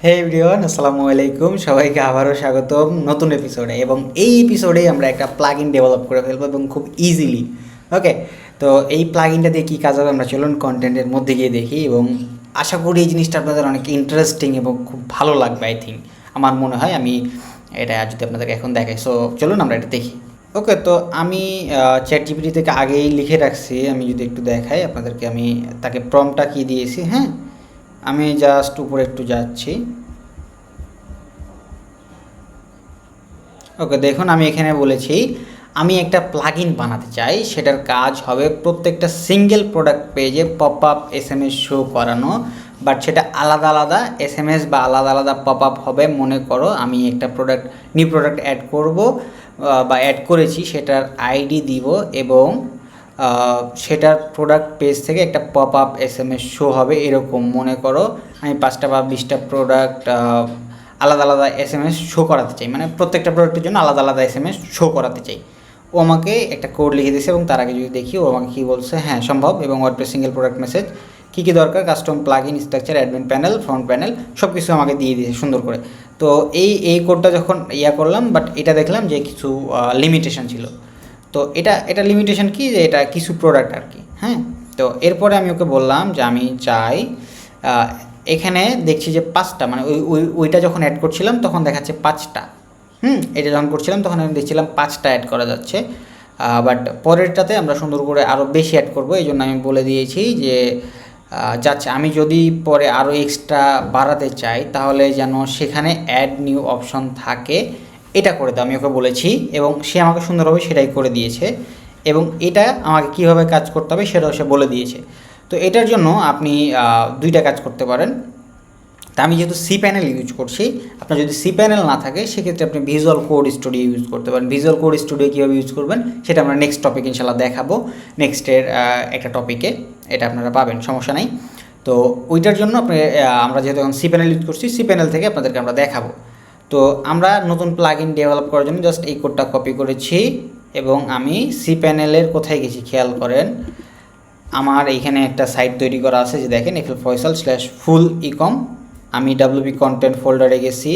হে everyone, আসসালামু আলাইকুম। সবাইকে আবারও স্বাগতম নতুন এপিসোডে। এবং এই এপিসোডে আমরা একটা প্লাগইন ডেভেলপ করে ফেলবো এবং খুব ইজিলি। ওকে, তো এই প্লাগইনটা দিয়ে কী কাজ হবে আমরা চলুন কন্টেন্টের মধ্যে গিয়ে দেখি। এবং আশা করি এই জিনিসটা আপনাদের অনেক ইন্টারেস্টিং এবং খুব ভালো লাগবে। আই থিঙ্ক, আমার মনে হয় আমি এটা যদি আপনাদেরকে এখন দেখাই। সো চলুন আমরা এটা দেখি। ওকে, তো আমি চ্যাট জিপিটি থেকে আগেই লিখে রাখছি। আমি যদি একটু দেখাই আপনাদেরকে, আমি তাকে প্রম্পটটা কী দিয়েছি। হ্যাঁ, আমি জাস্ট উপরে একটু যাচ্ছি। ওকে, দেখুন আমি এখানে বলেছি আমি একটা প্লাগইন বানাতে চাই। সেটার কাজ হবে প্রত্যেকটা সিঙ্গেল প্রোডাক্ট পেজে পপ আপ SMS শো করানো। বাট সেটা আলাদা আলাদা SMS বা আলাদা আলাদা পপ আপ হবে। মনে করো আমি একটা নিউ প্রোডাক্ট অ্যাড করব বা অ্যাড করেছি, সেটার আইডি দিব এবং সেটার প্রোডাক্ট পেজ থেকে একটা পপ আপ SMS শো হবে। এরকম মনে করো আমি 5টা বা 20টা প্রোডাক্ট আলাদা আলাদা SMS শো করাতে চাই, মানে প্রত্যেকটা প্রোডাক্টের জন্য আলাদা আলাদা SMS শো করাতে চাই। ও আমাকে একটা কোড লিখে দিয়েছে এবং তার আগে যদি দেখি ও আমাকে কী বলছে, হ্যাঁ সম্ভব। এবং ওয়ার্ডপ্রেস সিঙ্গেল প্রোডাক্ট মেসেজ কী কী দরকার, custom plugin, structure, admin panel, front panel, সব কিছু আমাকে দিয়ে দিয়েছে সুন্দর করে। তো এই কোডটা যখন করলাম, বাট এটা দেখলাম যে কিছু লিমিটেশন ছিল। তো এটা লিমিটেশন কি, যে এটা কিছু প্রোডাক্ট আর কি। হ্যাঁ, তো এরপরে আমি ওকে বললাম যে আমি চাই এখানে দেখছি যে 5টা, মানে ওইটা যখন অ্যাড করছিলাম তখন দেখাচ্ছে 5টা। এটা যখন করছিলাম তখন আমি দেখছিলাম 5টা অ্যাড করা যাচ্ছে। বাট পরেরটাতে আমরা সুন্দর করে আরও বেশি অ্যাড করবো। এই জন্য আমি বলে দিয়েছি যে যাচ্ছে আমি যদি পরে আরও এক্সট্রা বাড়াতে চাই তাহলে যেন সেখানে অ্যাড নিউ অপশন থাকে, এটা করে দাও আমি ওকে বলেছি। এবং সে আমাকে সুন্দরভাবে সেটাই করে দিয়েছে। এবং এটা আমাকে কীভাবে কাজ করতে হবে সেটাও সে বলে দিয়েছে। তো এটার জন্য আপনি 2টা কাজ করতে পারেন। তা আমি যেহেতু সি প্যানেল ইউজ করছি, আপনার যদি সি প্যানেল না থাকে সেক্ষেত্রে আপনি ভিজুয়াল কোড স্টুডিও ইউজ করতে পারেন। ভিজুয়াল কোড স্টুডিও কীভাবে ইউজ করবেন সেটা আমরা নেক্সট টপিক ইনশাল্লাহ দেখাবো, নেক্সটের একটা টপিকে এটা আপনারা পাবেন, সমস্যা নাই। তো ওইটার জন্য আমরা যেহেতু এখন সি প্যানেল ইউজ করছি, সি প্যানেল থেকে আপনাদেরকে আমরা দেখাবো। তো আমরা নতুন প্লাগইন ডেভেলপ করার জন্য জাস্ট এই কোডটা কপি করেছি এবং আমি সি প্যানেলের কোথায় গেছি খেয়াল করেন। আমার এইখানে একটা সাইট তৈরি করা আছে, যে দেখেন FLFoysal/full ecom। আমি WP কন্টেন্ট ফোল্ডারে গেছি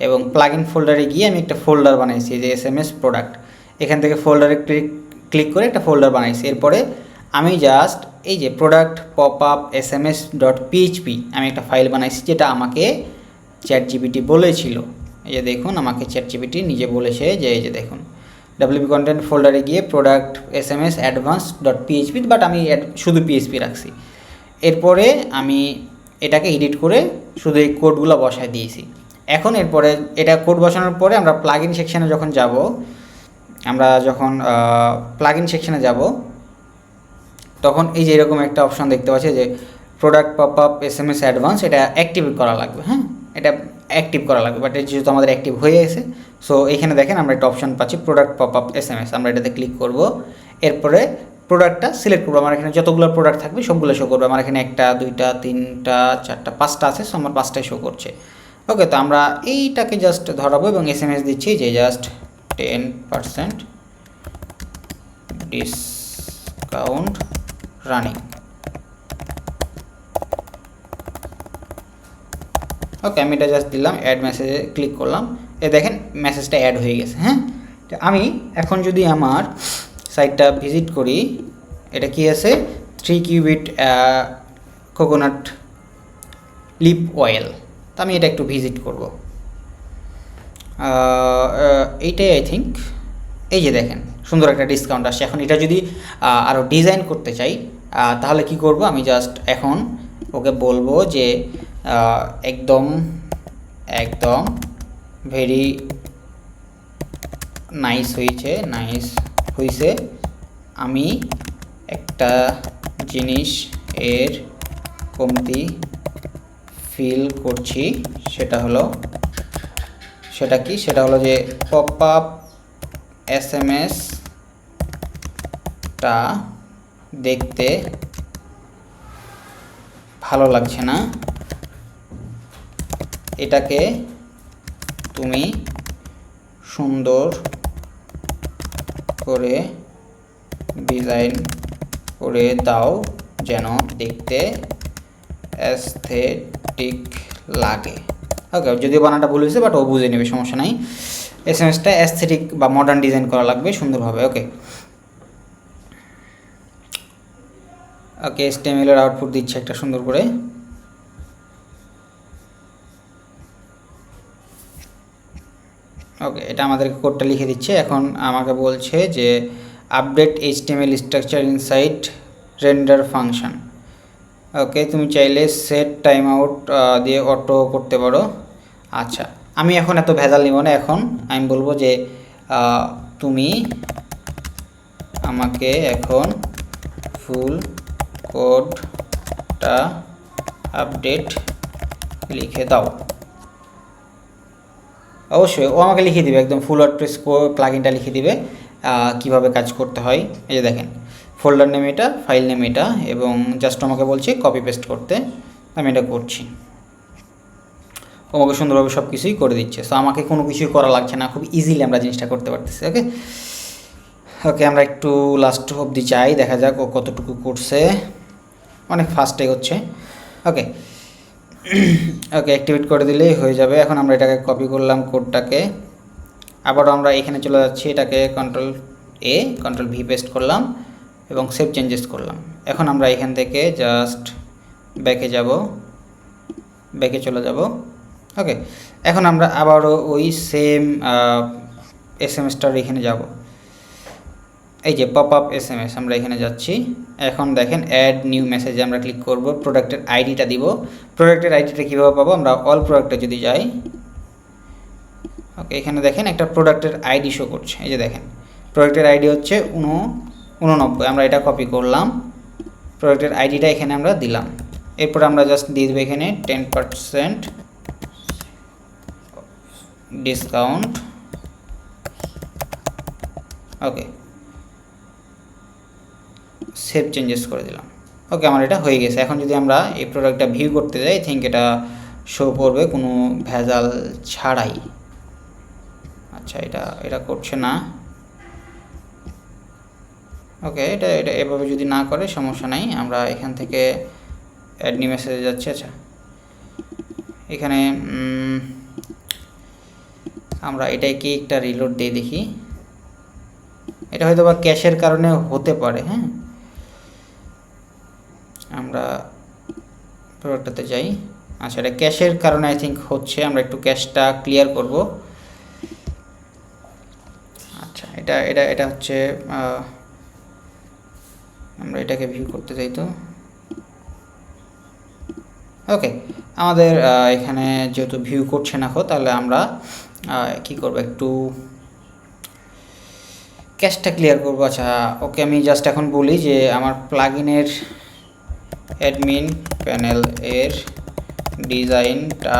এবং প্লাগইন ফোল্ডারে গিয়ে আমি একটা ফোল্ডার বানাইছি, যে SMS প্রোডাক্ট। এখান থেকে ফোল্ডারে ক্লিক করে একটা ফোল্ডার বানাইছি। এরপরে আমি জাস্ট এই যে প্রোডাক্ট পপ আপ SMS.php আমি একটা ফাইল বানাইছি, যেটা আমাকে চ্যাট জিপিটি বলেছিল। এই যে দেখুন, আমাকে চ্যাট জিপিটি নিজে বলেছে যে এই যে দেখুন WP কন্টেন্ট ফোল্ডারে গিয়ে প্রোডাক্ট SMS advanced.php, বাট আমি শুধু PHP রাখছি। এরপরে আমি এটাকে এডিট করে শুধু এই কোডগুলো বসায় দিয়েছি। এখন এরপরে এটা কোড বসানোর পরে আমরা প্লাগইন সেকশানে যখন যাব, প্লাগইন সেকশানে যাব তখন এই যে এরকম একটা অপশন দেখতে পাচ্ছি যে product pop up SMS advance, এটা অ্যাক্টিভ করা লাগবে। হ্যাঁ, এটা অ্যাক্টিভ করা লাগবে, বাট যেহেতু আমাদের অ্যাক্টিভ হয়ে গেছে, সো এখানে দেখেন আমরা একটা অপশন পাচ্ছি প্রোডাক্ট পপ আপ SMS। আমরা এটাতে ক্লিক করব। এরপরে প্রোডাক্টটা সিলেক্ট করবো। আমার এখানে যতগুলো প্রোডাক্ট থাকবে সবগুলো শো করবে। আমার এখানে 1টা 2টা 3টা 4টা 5টা আছে, সো আমার 5টাই শো করছে। ওকে, তো আমরা এইটাকে জাস্ট ধরাবো এবং SMS দিচ্ছি যে জাস্ট 10% ডিসকাউন্ট রানিং। ওকে, আমি এটা জাস্ট দিলাম, অ্যাড মেসেজে ক্লিক করলাম। দেখেন মেসেজটা অ্যাড হয়ে গেছে। হ্যাঁ, আমি এখন যদি আমার সাইটটা ভিজিট করি, এটা কি আছে 3 কিউবিট কোকোনাট লিপ অয়েল। তো আমি এটা একটু ভিজিট করব। এইটাই আই থিঙ্ক। এই যে দেখেন সুন্দর একটা ডিসকাউন্ট আসছে। এখন এটা যদি আরও ডিজাইন করতে চাই তাহলে কি করব, আমি জাস্ট এখন ওকে বলবো যে একদম ভেরি নাইস হয়েছে। আমি একটা জিনিস এর কমতি ফিল করছি, সেটা হলো যে পপ আপ SMSটা দেখতে ভালো লাগছে না, এটাকে তুমি সুন্দর করে ডিজাইন করে দাও যেন দেখতে অ্যাস্থেটিক লাগে। ওকে, যদিও বানানটা ভুল হয়েছে বাট ও বুঝে নেবে, সমস্যা নাই। এসএমএসটা অ্যাস্থেটিক বা মডার্ন ডিজাইন করা লাগবে সুন্দরভাবে। ওকে ওকে, HTML এর আউটপুট দিচ্ছে একটা সুন্দর করে। ওকে, এটা আমাদেরকে কোডটা লিখে দিচ্ছে। এখন আমাকে বলছে যে update HTML structure inside render function. Okay, তুমি চাইলে সেট টাইম আউট দিয়ে অটো করতে পারো। আচ্ছা, আমি এখন এত ভেজাল নিব না, এখন আমি বলবো যে তুমি আমাকে এখন ফুল কোডটা আপডেট লিখে দাও। অবশ্যই ও আমাকে লিখে দিবে, একদম ফুল ওয়ার্ডপ্রেস প্লাগইনটা লিখে দিবে কিভাবে কাজ করতে হয়। এই যে দেখেন, ফোল্ডার নেম এটা, ফাইল নেম এটা, এবং জাস্ট আমাকে বলছে কপি পেস্ট করতে, আমি এটা করছি। ও আমাকে সুন্দরভাবে সব কিছুই করে দিচ্ছে। সো আমাকে কোনো কিছুই করা লাগছে না, খুব ইজিলি আমরা জিনিসটা করতে পারতেছি। ওকে ওকে, আমরা একটু লাস্ট অবধি চাই, দেখা যাক ও কতটুকু করছে। অনেক ফাস্টে হচ্ছে। ওকে ওকে, অ্যাক্টিভেট করে দিলেই হয়ে যাবে। এখন আমরা এটাকে কপি করলাম কোডটাকে, আবারও আমরা এখানে চলে যাচ্ছি, এটাকে Ctrl+A Ctrl+V পেস্ট করলাম এবং সেভ চেঞ্জেস করলাম। এখন আমরা এখান থেকে জাস্ট ব্যাকে যাব, ব্যাকে চলে যাব। ওকে, এখন আমরা আবারও ওই সেম এসএমএসটার এখানে যাব, এই যে পপ আপ এসএমএস, আমরা এখানে যাচ্ছি। এখন দেখেন অ্যাড নিউ মেসেজে আমরা ক্লিক করব, প্রোডাক্টের আইডিটা দিব। প্রোডাক্টের আইডিটা কীভাবে পাবো, আমরা অল প্রোডাক্টে যদি যাই, ওকে এখানে দেখেন একটা প্রোডাক্টের আইডি শো করছে। এই যে দেখেন প্রোডাক্টের আইডি হচ্ছে 89, আমরা এটা কপি করলাম, প্রোডাক্টের আইডিটা এখানে আমরা দিলাম। এরপর আমরা জাস্ট দিয়ে দেবো এখানে 10% ডিসকাউন্ট। ওকে, সেভ চেঞ্জেস করে দিলাম। ওকে, আমার এটা হয়ে গেছে। এখন যদি আমরা এই প্রোডাক্টটা ভিউ করতে যাই, থিঙ্ক এটা শো করবে কোনো ভেজাল ছাড়াই। আচ্ছা, এটা করছে না। ওকে, এটা এভাবে যদি না করে সমস্যা নাই, আমরা এখান থেকে অ্যাড নিউ মেসেজে যাচ্ছি। আচ্ছা, এখানে আমরা এটাকে একটা রিলোড দিয়ে দেখি, এটা হয়তো বা ক্যাশের কারণে হতে পারে। হ্যাঁ, আমরা প্রোডাক্টটাতে যাই। আচ্ছা, এটা ক্যাশের কারণে আই থিঙ্ক হচ্ছে, আমরা একটু ক্যাশটা ক্লিয়ার করব। আচ্ছা, এটা হচ্ছে, আমরা এটাকে ভিউ করতে চাই। তো ওকে, আমাদের এখানে যেহেতু ভিউ করছে না, তাহলে আমরা কি করব, একটু ক্যাশটা ক্লিয়ার করব। আচ্ছা ওকে, আমি জাস্ট এখন বলি যে আমার প্লাগইনের অ্যাডমিন প্যানেল এর ডিজাইনটা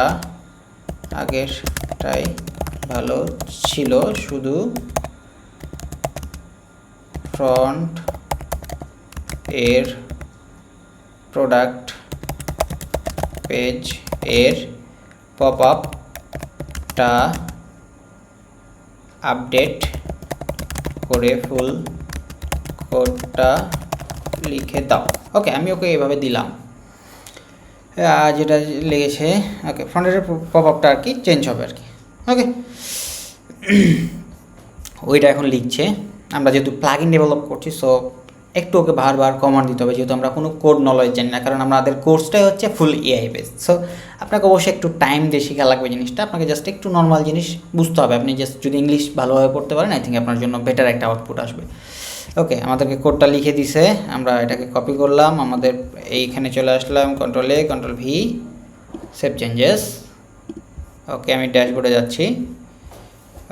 আগেরটাই ভালো ছিল, শুধু ফ্রন্ট এর প্রোডাক্ট পেজ এর পপ আপটা আপডেট করে ফুল কোডটা লিখে দাও। ওকে, আমি ওকে এভাবে দিলাম, যেটা লেগেছে। ওকে, ফ্রন্টের পপ আপটা আর কি চেঞ্জ হবে আর কি। ওকে, ওইটা এখন লিখছে। আমরা যেহেতু প্লাগইন ডেভেলপ করছি, সো একটু ওকে বারবার কমান্ড দিতে হবে, যেহেতু আমরা কোনো কোড নলেজ জানি না, কারণ আমাদের কোর্সটাই হচ্ছে ফুল এআই বেসড। সো আপনাকে অবশ্যই একটু টাইম দিয়ে শেখা লাগবে জিনিসটা, আপনাকে জাস্ট একটু নর্মাল জিনিস বুঝতে হবে। আপনি জাস্ট যদি ইংলিশ ভালোভাবে পড়তে পারেন, আই থিঙ্ক আপনার জন্য বেটার একটা আউটপুট আসবে। ওকে, আমাদেরকে কোডটা লিখে দিছে, আমরা এটাকে কপি করলাম, আমাদের এইখানে চলে আসলাম, Ctrl+A Ctrl+V সেভ চেঞ্জেস। ওকে, আমি ড্যাশবোর্ডে যাচ্ছি।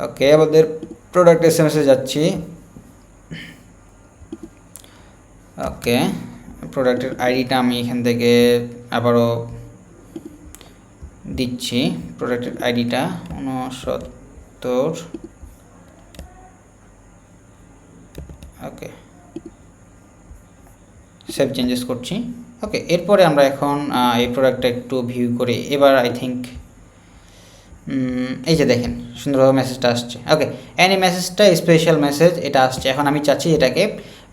ওকে, আমাদের প্রোডাক্ট এসএমএসে যাচ্ছি। ওকে, প্রোডাক্টের আইডিটা আমি এখান থেকে আবারও দিচ্ছি, প্রোডাক্টের আইডিটা 69। ওকে, সেভ চেঞ্জেস করছি। ওকে, এরপরে আমরা এখন এই প্রোডাক্টটা একটু ভিউ করে, এবার আই থিঙ্ক এই যে দেখেন সুন্দরভাবে মেসেজটা আসছে। ওকে, অ্যানি মেসেজটা স্পেশাল মেসেজ এটা আসছে। এখন আমি চাচ্ছি এটাকে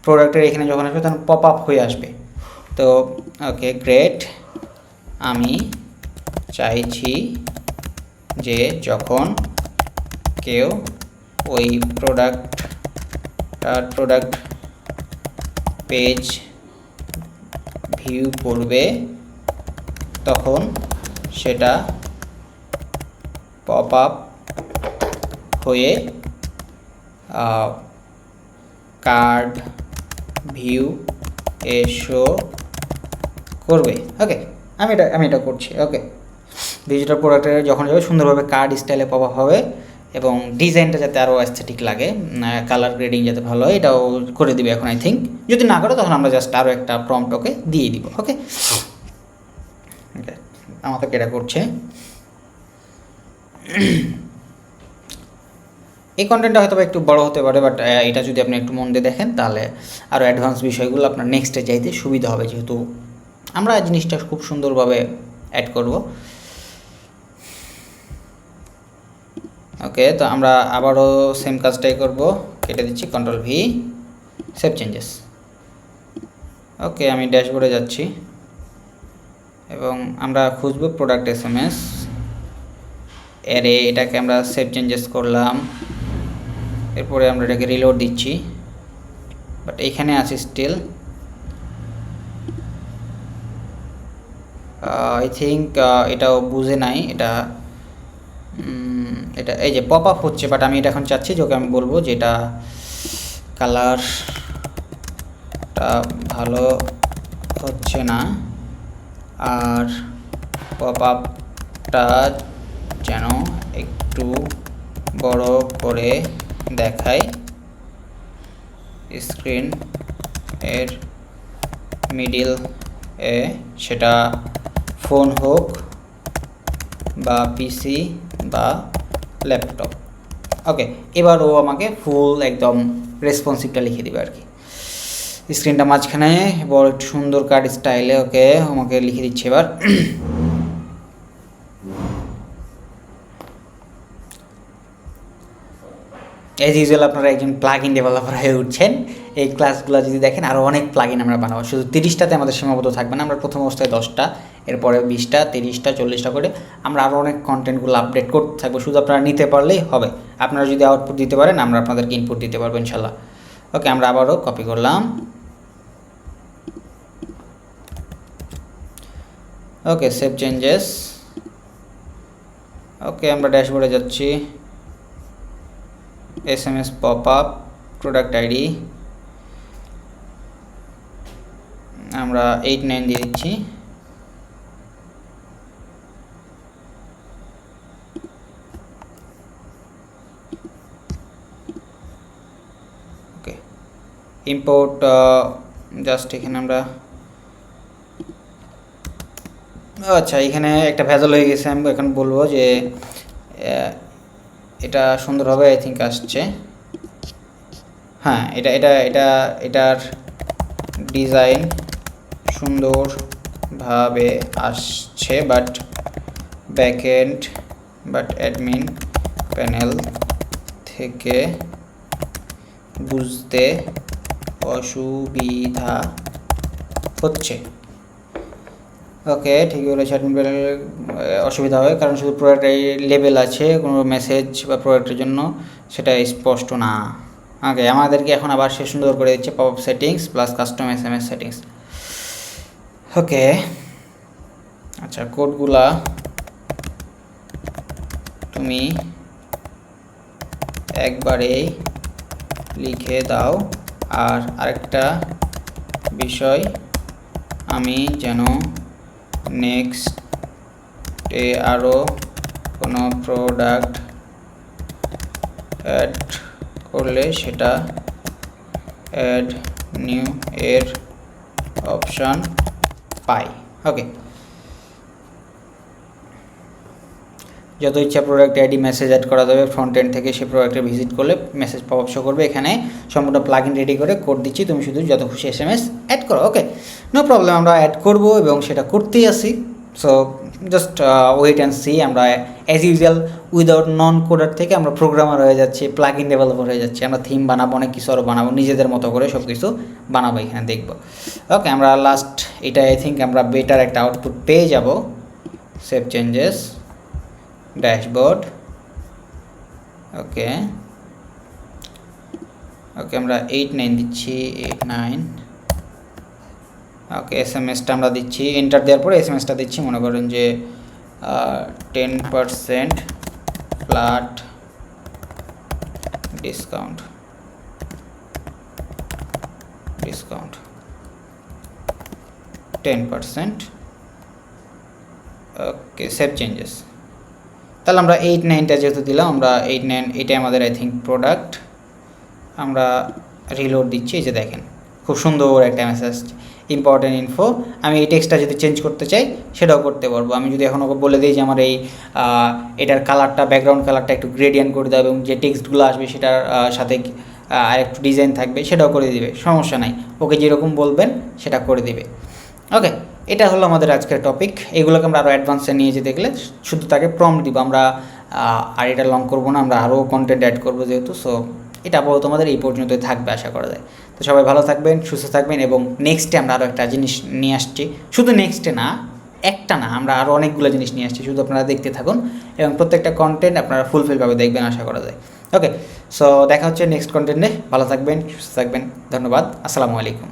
প্রোডাক্টের এখানে যখন আসবে তখন পপ আপ হয়ে আসবে। তো ওকে গ্রেট, আমি চাইছি যে যখন কেউ ওই প্রোডাক্ট পেজ ভিউ করবে তখন সেটা পপ আপ হয়ে কার্ড ভিউ শো করবে। ওকে, আমি এটা করছি। ওকে, ডিজিটাল প্রোডাক্টে যখন যাবে সুন্দরভাবে কার্ড স্টাইলে পপ আপ হবে এবং ডিজাইনটা যাতে আরও অ্যাস্থেটিক লাগে, কালার গ্রেডিং যাতে ভালো হয়, এটাও করে দিবে এখন আই থিঙ্ক। যদি না করে তখন আমরা জাস্ট আরও একটা প্রম্পট ওকে দিয়ে দিব। ওকে, আমাকে এটা করছে। এই কন্টেন্টটা হয়তো একটু বড় হতে পারে, বাট এটা যদি আপনি একটু মন দিয়ে দেখেন তাহলে আরও অ্যাডভান্স বিষয়গুলো আপনার নেক্সটে যাইতে সুবিধা হবে, যেহেতু আমরা জিনিসটা খুব সুন্দরভাবে অ্যাড করব। ওকে, তো আমরা আবারও সেম কাজটাই করব, কেটে দিচ্ছি, কন্ট্রোল ভি, সেভ চেঞ্জেস। ওকে, আমি ড্যাশবোর্ডে যাচ্ছি এবং আমরা খুঁজবো প্রোডাক্ট এসএমএস এরে, এটাকে আমরা সেভ চেঞ্জেস করলাম। এরপরে আমরা এটাকে রিলোড দিচ্ছি, বাট এইখানে আছে স্টিল। আই থিঙ্ক এটাও বুঝে নাই, এটা এই যে পপ আপ হচ্ছে, বাট আমি এটা এখন চাচ্ছি যে ওকে আমি বলবো যে এটা কালারটা ভালো হচ্ছে না আর পপ আপটা যেন একটু বড় করে দেখায়, স্ক্রিন এর মিডিল এ, সেটা ফোন হোক বা পিসি বা ল্যাপটপ। ওকে, এবার ও আমাকে ফুল একদম রেসপন্সিভটা লিখে দেবে আর কি। স্ক্রিনটা মাঝখানে বড় একটু সুন্দর কার্ড স্টাইলে ওকে আমাকে লিখে দিচ্ছে এবার। অ্যাজ ইউজুয়াল আপনারা একজন প্লাগ ইন ডেভেলপার হয়ে উঠছেন। এই ক্লাসগুলো যদি দেখেন আরও অনেক প্লাগ ইন আমরা বানাবো, শুধু 30টাতে আমাদের সীমাবদ্ধ থাকবে না। আমরা প্রথম অবস্থায় 10টা, এরপরে 20টা, 30টা, 40টা করে আমরা আরও অনেক কন্টেন্টগুলো আপডেট করতে থাকবো, শুধু আপনারা নিতে পারলেই হবে। আপনারা যদি আউটপুট দিতে পারেন আমরা আপনাদেরকে ইনপুট দিতে পারবো ইনশাল্লাহ। ওকে, আমরা আবারও কপি করলাম। ওকে, সেভ চেঞ্জেস। ওকে, আমরা ড্যাশবোর্ডে যাচ্ছি, SMS pop up, product ID আমরা 89 দিয়ে দিচ্ছি। ওকে, ইম্পোর্ট জাস্ট এখানে আমরা, আচ্ছা এখানে একটা ভেজাল হয়ে গেছে। আমি এখন বলবো যে এটা সুন্দরভাবে আই থিঙ্ক আসছে। হ্যাঁ, এটার ডিজাইন সুন্দরভাবে আসছে, বাট ব্যাকএন্ড অ্যাডমিন প্যানেল থেকে বুঝতে অসুবিধা হচ্ছে। ওকে, ঠিকই বলেছে, অ্যাডমিন প্যানেল অসুবিধা হয় কারণ শুধু প্রোডাক্ট লেবেল আছে, কোনো মেসেজ বা প্রোডাক্টের জন্য সেটা স্পষ্ট না। ওকে, আমাদেরকে এখন আবার সে সুন্দর করে দিচ্ছে pop up settings plus custom SMS settings. Okay, আচ্ছা কোডগুলা তুমি একবারেই লিখে দাও, আর আরেকটা বিষয়, আমি যেন নেক্সটে আরও কোনো প্রোডাক্ট অ্যাড করলে সেটা অ্যাড নিউ এর অপশান পাই। ওকে, যত ইচ্ছা প্রোডাক্ট আইডি মেসেজ অ্যাড করা যাবে ফ্রন্ট এন্ড থেকে, সেই প্রোডাক্টে ভিজিট করলে মেসেজ পপ আপ শো করবে। এখানে সম্পূর্ণ প্লাগ ইন রেডি করে কোড দিচ্ছি, তুমি শুধু যত খুশি এসএমএস অ্যাড করো। ওকে, নো প্রবলেম, আমরা অ্যাড করবো এবং সেটা করতেই আসি। So just wait and see. আমরা as usual without non coder থেকে আমরা প্রোগ্রামার হয়ে যাচ্ছি, প্লাগ ইন ডেভেলপার হয়ে যাচ্ছি। আমরা থিম বানাবো, অনেক কিছু আরও বানাবো, নিজেদের মতো করে সব কিছু বানাবো, এখানে দেখবো। ওকে, আমরা লাস্ট এটা আই থিঙ্ক আমরা বেটার একটা আউটপুট পেয়ে যাব। Save changes, dashboard. ওকে আমরা 8-9 দিচ্ছি, 8-9। ওকে এসএমএসটা আমরা দিচ্ছি, এন্টার দেওয়ার পরে এসএমএসটা দিচ্ছি, মনে করেন যে 10% flat discount 10%। Okay save changes. তাহলে আমরা 8-9টা যেহেতু দিলাম, আমরা 8-9 এটাই আমাদের আই থিঙ্ক প্রোডাক্ট। আমরা রিলোড দিচ্ছি, এই যে দেখেন খুব সুন্দর একটা মেসেজ, ইম্পর্টেন্ট ইনফো। আমি এই টেক্সটটা যদি চেঞ্জ করতে চাই সেটাও করতে পারবো। আমি যদি এখন ওকে বলে দিই যে আমার এটার কালারটা, ব্যাকগ্রাউন্ড কালারটা একটু গ্রেডিয়েন্ট করে দেবে এবং যে টেক্সটগুলো আসবে সেটার সাথে আর একটু ডিজাইন থাকবে, সেটাও করে দিবে, সমস্যা নাই। ওকে যেরকম বলবেন সেটা করে দিবে। ওকে, এটা হলো আমাদের আজকের টপিক। এগুলোকে আমরা আরও অ্যাডভান্সে নিয়ে যেতে গেলে শুধু তাকে প্রম্পট দিব আমরা, আর এটা লং করবো না, আমরা আরও কন্টেন্ট অ্যাড করবো যেহেতু। সো এটা আপাতত আমাদের এই পর্যন্তই থাকবে আশা করা যায়। তো সবাই ভালো থাকবেন, সুস্থ থাকবেন, এবং নেক্সটে আমরা আরও একটা জিনিস নিয়ে আসছি। শুধু নেক্সটে না, একটা না, আমরা আরও অনেকগুলো জিনিস নিয়ে আসছি, শুধু আপনারা দেখতে থাকুন এবং প্রত্যেকটা কন্টেন্ট আপনারা ফুলফিলভাবে দেখবেন আশা করা যায়। ওকে, সো দেখা হচ্ছে নেক্সট কন্টেন্টে। ভালো থাকবেন, সুস্থ থাকবেন, ধন্যবাদ, আসসালামু আলাইকুম।